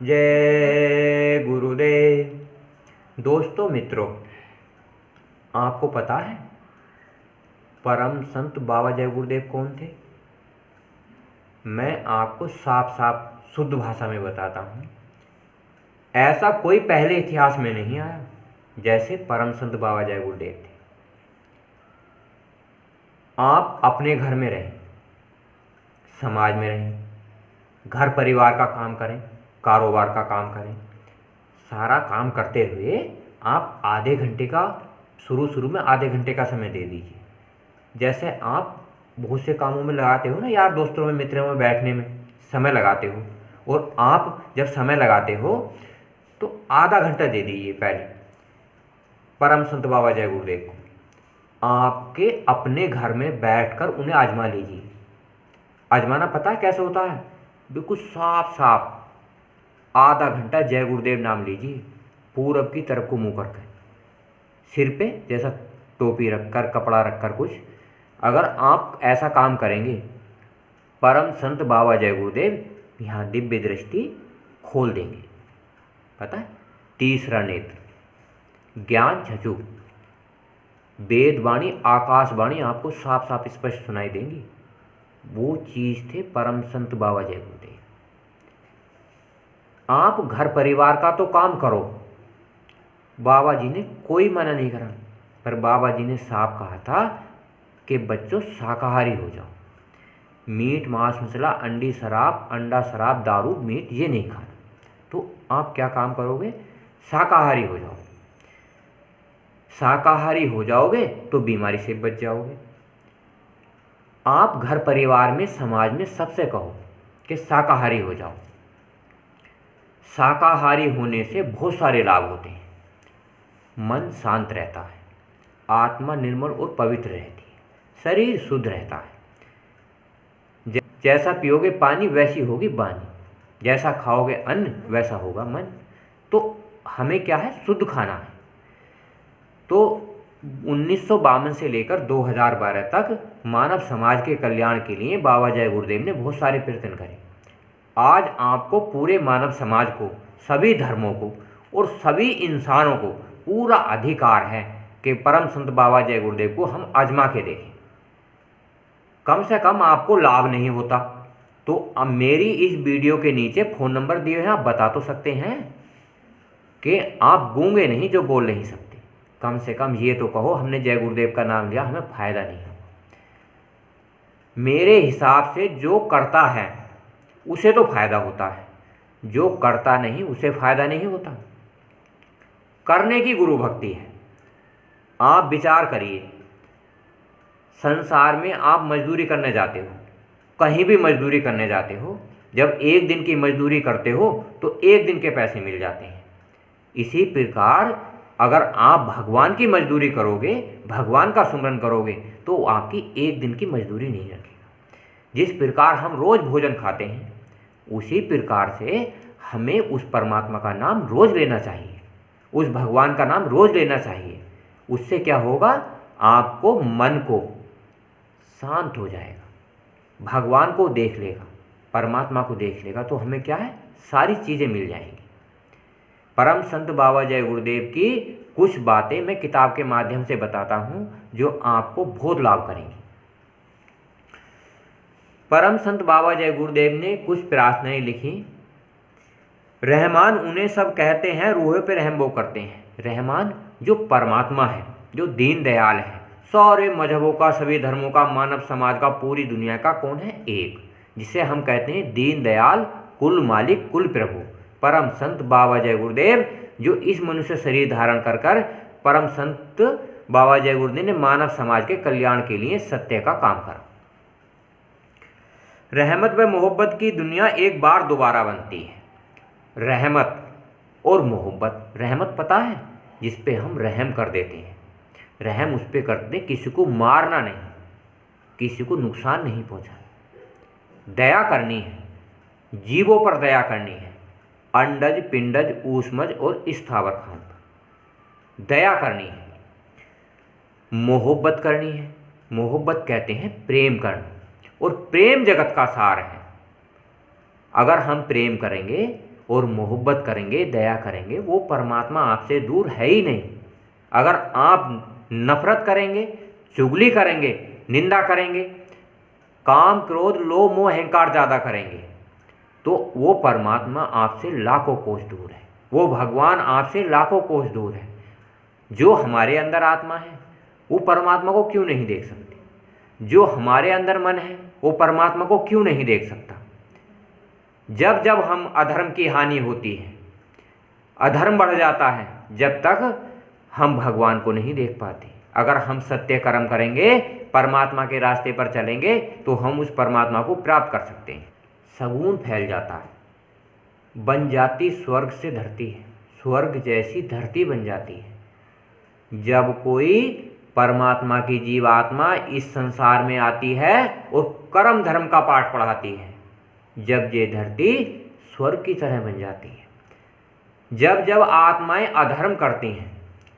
जय गुरुदेव। दोस्तों मित्रों, आपको पता है परम संत बाबा जय गुरुदेव कौन थे? मैं आपको साफ साफ शुद्ध भाषा में बताता हूँ। ऐसा कोई पहले इतिहास में नहीं आया जैसे परम संत बाबा जय गुरुदेव थे। आप अपने घर में रहें, समाज में रहें, घर परिवार का काम करें, कारोबार का काम करें, सारा काम करते हुए आप आधे घंटे का शुरू में आधे घंटे का समय दे दीजिए। जैसे आप बहुत से कामों में लगाते हो ना, यार दोस्तों में, मित्रों में बैठने में समय लगाते हो, और आप जब समय लगाते हो तो आधा घंटा दे दीजिए पहले परम संत बाबा जय गुरुदेव को। आपके अपने घर में बैठकर उन्हें आजमा लीजिए। आजमाना पता है कैसे होता है? बिल्कुल साफ साफ आधा घंटा जय गुरुदेव नाम लीजिए, पूरब की तरफ को मुंह करके, सिर पे जैसा टोपी रखकर, कपड़ा रखकर कुछ। अगर आप ऐसा काम करेंगे, परम संत बाबा जय गुरुदेव यहाँ दिव्य दृष्टि खोल देंगे। पता है, तीसरा नेत्र, ज्ञान झचू, वेदवाणी, आकाशवाणी आपको साफ साफ स्पष्ट सुनाई देंगी। वो चीज़ थे परम संत बाबा जय गुरुदेव। आप घर परिवार का तो काम करो, बाबा जी ने कोई मना नहीं करा, पर बाबा जी ने साफ कहा था कि बच्चों शाकाहारी हो जाओ। मीट मांस मसाला, अंडी शराब, अंडा शराब, दारू मीट ये नहीं खाना। तो आप क्या काम करोगे? शाकाहारी हो जाओ। शाकाहारी हो जाओगे तो बीमारी से बच जाओगे। आप घर परिवार में, समाज में सबसे कहो कि शाकाहारी हो जाओ। शाकाहारी होने से बहुत सारे लाभ होते हैं। मन शांत रहता है, आत्मा निर्मल और पवित्र रहती है, शरीर शुद्ध रहता है। जैसा पियोगे पानी वैसी होगी वाणी, जैसा खाओगे अन्न वैसा होगा मन। तो हमें क्या है? शुद्ध खाना है। तो 1952 से लेकर 2012 तक मानव समाज के कल्याण के लिए बाबा जय गुरुदेव ने बहुत सारे प्रयत्न करे। आज आपको पूरे मानव समाज को, सभी धर्मों को और सभी इंसानों को पूरा अधिकार है कि परम संत बाबा जय गुरुदेव को हम आजमा के देखें। कम से कम आपको लाभ नहीं होता तो अब मेरी इस वीडियो के नीचे फ़ोन नंबर दिए हैं, आप बता तो सकते हैं कि आप गूंगे नहीं जो बोल नहीं सकते। कम से कम ये तो कहो हमने जय गुरुदेव का नाम लिया, हमें फ़ायदा नहीं हुआ। मेरे हिसाब से जो करता है उसे तो फायदा होता है, जो करता नहीं उसे फायदा नहीं होता। करने की गुरु भक्ति है। आप विचार करिए, संसार में आप मजदूरी करने जाते हो, कहीं भी मजदूरी करने जाते हो, जब एक दिन की मजदूरी करते हो तो एक दिन के पैसे मिल जाते हैं। इसी प्रकार अगर आप भगवान की मजदूरी करोगे, भगवान का सुमरन करोगे, तो आपकी एक दिन की मजदूरी नहीं रखेगा। जिस प्रकार हम रोज़ भोजन खाते हैं, उसी प्रकार से हमें उस परमात्मा का नाम रोज़ लेना चाहिए, उस भगवान का नाम रोज़ लेना चाहिए। उससे क्या होगा? आपको मन को शांत हो जाएगा, भगवान को देख लेगा, परमात्मा को देख लेगा, तो हमें क्या है? सारी चीज़ें मिल जाएंगी। परम संत बाबा जय गुरुदेव की कुछ बातें मैं किताब के माध्यम से बताता हूँ जो आपको बहुत लाभ करेंगी। परम संत बाबा जय गुरुदेव ने कुछ प्रार्थनाएं लिखी। रहमान उन्हें सब कहते हैं, रूह पे रहम वो करते हैं। रहमान जो परमात्मा है, जो दीन दयाल है, सारे मजहबों का, सभी धर्मों का, मानव समाज का, पूरी दुनिया का कौन है? एक, जिसे हम कहते हैं दीन दयाल, कुल मालिक, कुल प्रभु। परम संत बाबा जय गुरुदेव जो इस मनुष्य शरीर धारण कर कर परम संत बाबा जय गुरुदेव ने मानव समाज के कल्याण के लिए सत्य का काम करा। रहमत व मोहब्बत की दुनिया एक बार दोबारा बनती है। रहमत और मोहब्बत, रहमत पता है जिस पे हम रहम कर देते हैं, रहम उस पे करते हैं किसी को मारना नहीं, किसी को नुकसान नहीं पहुंचाना। दया करनी है, जीवों पर दया करनी है, अंडज, पिंडज, ऊष्मज और स्थावर खान पर दया करनी है। मोहब्बत करनी है, मोहब्बत कहते हैं प्रेम करना, और प्रेम जगत का सार है। अगर हम प्रेम करेंगे और मोहब्बत करेंगे, दया करेंगे, वो परमात्मा आपसे दूर है ही नहीं। अगर आप नफरत करेंगे, चुगली करेंगे, निंदा करेंगे, काम क्रोध लोभ मोह अहंकार ज़्यादा करेंगे, तो वो परमात्मा आपसे लाखों कोस दूर है, वो भगवान आपसे लाखों कोस दूर है। जो हमारे अंदर आत्मा है वो परमात्मा को क्यों नहीं देख सकती? जो हमारे अंदर मन है वो परमात्मा को क्यों नहीं देख सकता? जब जब हम अधर्म की हानि होती है, अधर्म बढ़ जाता है, जब तक हम भगवान को नहीं देख पाते। अगर हम सत्य कर्म करेंगे, परमात्मा के रास्ते पर चलेंगे, तो हम उस परमात्मा को प्राप्त कर सकते हैं। सगुन फैल जाता है, बन जाती स्वर्ग से धरती है, स्वर्ग जैसी धरती बन जाती है। जब कोई परमात्मा की जीवात्मा इस संसार में आती है और कर्म धर्म का पाठ पढ़ाती है, जब ये धरती स्वर्ग की तरह बन जाती है। जब जब आत्माएं अधर्म करती हैं,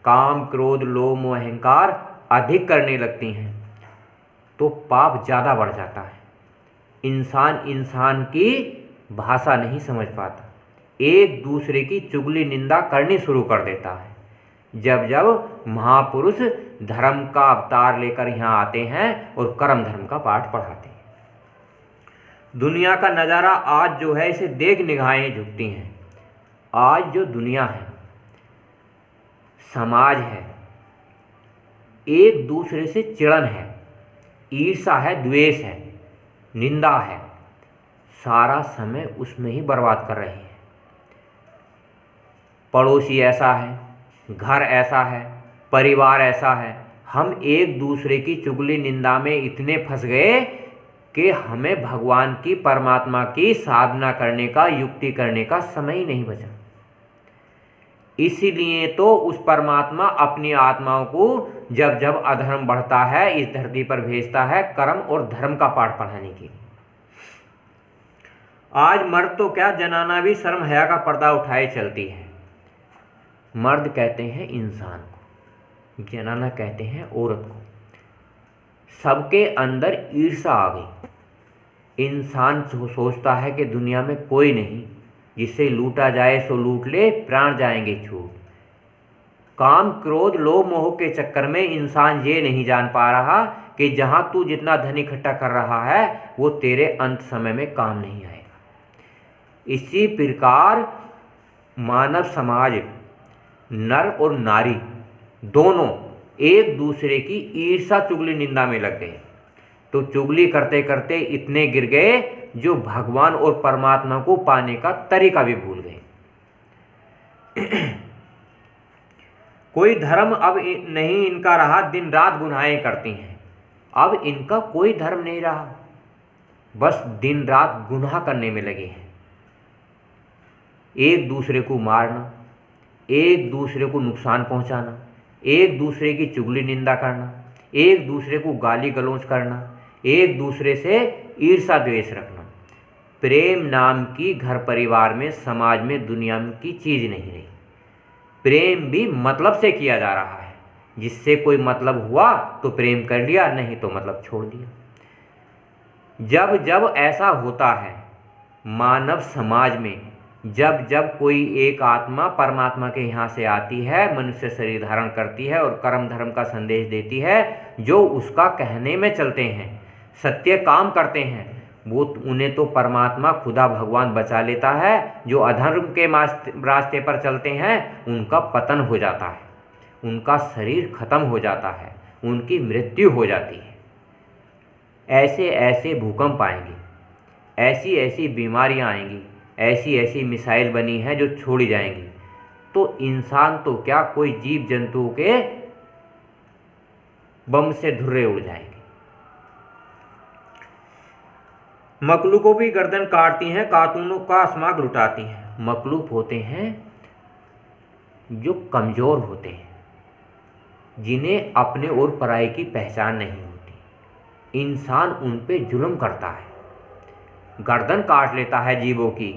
काम क्रोध लोभ मोह अहंकार अधिक करने लगती हैं, तो पाप ज़्यादा बढ़ जाता है। इंसान की भाषा नहीं समझ पाता, एक दूसरे की चुगली निंदा करनी शुरू कर देता है। जब जब महापुरुष धर्म का अवतार लेकर यहाँ आते हैं और कर्म धर्म का पाठ पढ़ाते हैं। दुनिया का नज़ारा आज जो है, इसे देख निगाहें झुकती हैं। आज जो दुनिया है, समाज है, एक दूसरे से चिड़न है, ईर्ष्या है, द्वेष है, निंदा है, सारा समय उसमें ही बर्बाद कर रहे हैं। पड़ोसी ऐसा है, घर ऐसा है, परिवार ऐसा है, हम एक दूसरे की चुगली निंदा में इतने फंस गए कि हमें भगवान की परमात्मा की साधना करने का, युक्ति करने का समय ही नहीं बचा। इसीलिए तो उस परमात्मा अपनी आत्माओं को जब जब अधर्म बढ़ता है इस धरती पर भेजता है, कर्म और धर्म का पाठ पढ़ाने के लिए। आज मर्द तो क्या, जनाना भी शर्म हया का पर्दा उठाए चलती है। मर्द कहते हैं इंसान को, जनाना कहते हैं औरत को। सबके अंदर ईर्ष्या आ गई। इंसान सोचता है कि दुनिया में कोई नहीं, जिसे लूटा जाए सो लूट ले, प्राण जाएंगे छूट। काम क्रोध लोभ मोह के चक्कर में इंसान ये नहीं जान पा रहा कि जहां तू जितना धन इकट्ठा कर रहा है वो तेरे अंत समय में काम नहीं आएगा। इसी प्रकार मानव समाज, नर और नारी दोनों एक दूसरे की ईर्ष्या चुगली निंदा में लग गए। तो चुगली करते करते इतने गिर गए जो भगवान और परमात्मा को पाने का तरीका भी भूल गए। कोई धर्म अब नहीं इनका रहा, दिन रात गुनाहें करती हैं। अब इनका कोई धर्म नहीं रहा, बस दिन रात गुनाह करने में लगे हैं। एक दूसरे को मारना, एक दूसरे को नुकसान पहुंचाना, एक दूसरे की चुगली निंदा करना, एक दूसरे को गाली गलौज करना, एक दूसरे से ईर्ष्या द्वेष रखना। प्रेम नाम की घर परिवार में, समाज में, दुनिया की चीज़ नहीं रही। प्रेम भी मतलब से किया जा रहा है। जिससे कोई मतलब हुआ तो प्रेम कर लिया, नहीं तो मतलब छोड़ दिया। जब जब ऐसा होता है मानव समाज में, जब जब कोई एक आत्मा परमात्मा के यहाँ से आती है, मनुष्य शरीर धारण करती है और कर्म धर्म का संदेश देती है, जो उसका कहने में चलते हैं, सत्य काम करते हैं, वो उन्हें तो परमात्मा खुदा भगवान बचा लेता है। जो अधर्म के रास्ते पर चलते हैं उनका पतन हो जाता है, उनका शरीर खत्म हो जाता है, उनकी मृत्यु हो जाती है। ऐसे ऐसे भूकंप आएंगे, ऐसी ऐसी बीमारियां आएंगी, ऐसी ऐसी मिसाइल बनी हैं जो छोड़ी जाएंगी। तो इंसान तो क्या, कोई जीव जंतु के बम से धुर्रे उड़ जाएंगे। मखलूकों की गर्दन काटती हैं, कातूनों का अस्माक लुटाती हैं। मखलूक होते हैं जो कमज़ोर होते हैं, जिन्हें अपने और पराई की पहचान नहीं होती। इंसान उन पे जुल्म करता है, गर्दन काट लेता है, जीवों की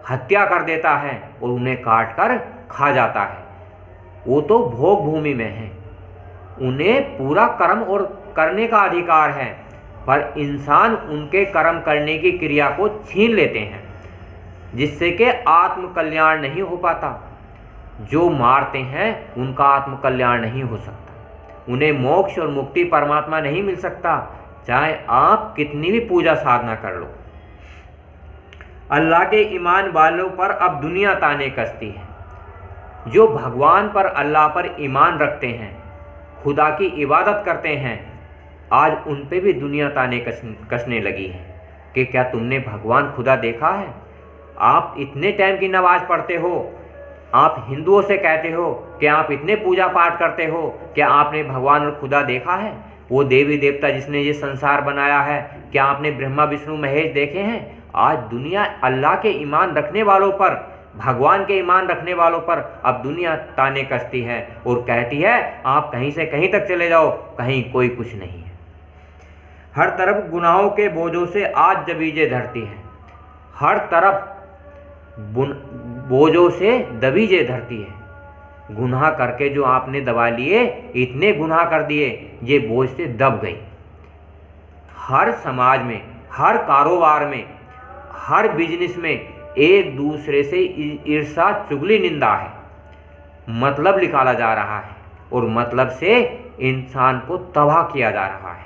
हत्या कर देता है और उन्हें काट कर खा जाता है। वो तो भोग भूमि में हैं, उन्हें पूरा कर्म और करने का अधिकार है, पर इंसान उनके कर्म करने की क्रिया को छीन लेते हैं। जिससे कि आत्म कल्याण नहीं हो पाता। जो मारते हैं उनका आत्म कल्याण नहीं हो सकता, उन्हें मोक्ष और मुक्ति परमात्मा नहीं मिल सकता, चाहे आप कितनी भी पूजा साधना कर लो। अल्लाह के ईमान वालों पर अब दुनिया ताने कसती है। जो भगवान पर, अल्लाह पर ईमान रखते हैं, खुदा की इबादत करते हैं, आज उन पे भी दुनिया ताने कसने लगी है कि क्या तुमने भगवान खुदा देखा है? आप इतने टाइम की नमाज पढ़ते हो, आप हिंदुओं से कहते हो कि आप इतने पूजा पाठ करते हो, क्या आपने भगवान और खुदा देखा है? वो देवी देवता जिसने ये संसार बनाया है, क्या आपने ब्रह्मा विष्णु महेश देखे हैं? आज दुनिया अल्लाह के ईमान रखने वालों पर, भगवान के ईमान रखने वालों पर अब दुनिया ताने कसती है और कहती है आप कहीं से कहीं तक चले जाओ, कहीं कोई कुछ नहीं है। हर तरफ गुनाहों के बोझों से आज दबीजे धरती है, हर तरफ बोझों से दबीजे धरती है। गुनाह करके जो आपने दबा लिए, इतने गुनाह कर दिए, ये बोझ से दब गई। हर समाज में, हर कारोबार में, हर बिजनेस में एक दूसरे से ईर्ष्या, चुगली, निंदा है। मतलब निकाला जा रहा है और मतलब से इंसान को तबाह किया जा रहा है।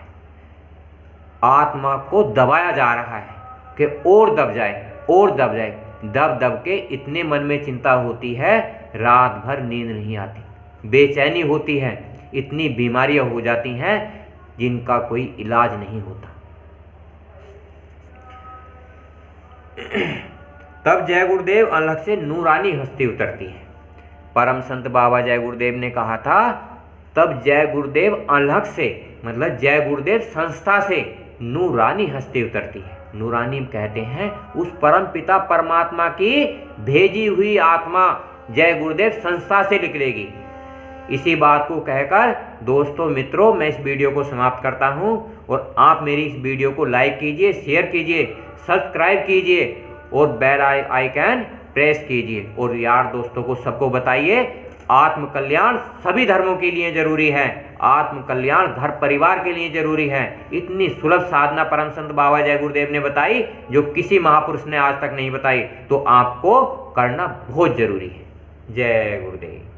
आत्मा को दबाया जा रहा है कि और दब जाए और दब जाए। दब दब के इतने मन में चिंता होती है, रात भर नींद नहीं आती, बेचैनी होती है, इतनी बीमारियां हो जाती हैं जिनका कोई इलाज नहीं होता। तब जय गुरुदेव अलग से नूरानी हस्ती उतरती है। परम संत बाबा जय गुरुदेव ने कहा था, तब जय गुरुदेव अलग से, मतलब जय गुरुदेव संस्था से नूरानी हस्ती उतरती है। नूरानी कहते हैं उस परम पिता परमात्मा की भेजी हुई आत्मा जय गुरुदेव संस्था से निकलेगी। इसी बात को कहकर दोस्तों, मित्रों, मैं इस वीडियो को समाप्त करता हूं और आप मेरी इस वीडियो को लाइक कीजिए, शेयर कीजिए, सब्सक्राइब कीजिए और बेल आइकन प्रेस कीजिए और यार दोस्तों को सबको बताइए। आत्म कल्याण सभी धर्मों के लिए जरूरी है, आत्म कल्याण घर परिवार के लिए जरूरी है। इतनी सुलभ साधना परम संत बाबा जय गुरुदेव ने बताई जो किसी महापुरुष ने आज तक नहीं बताई, तो आपको करना बहुत जरूरी है। जय गुरुदेव।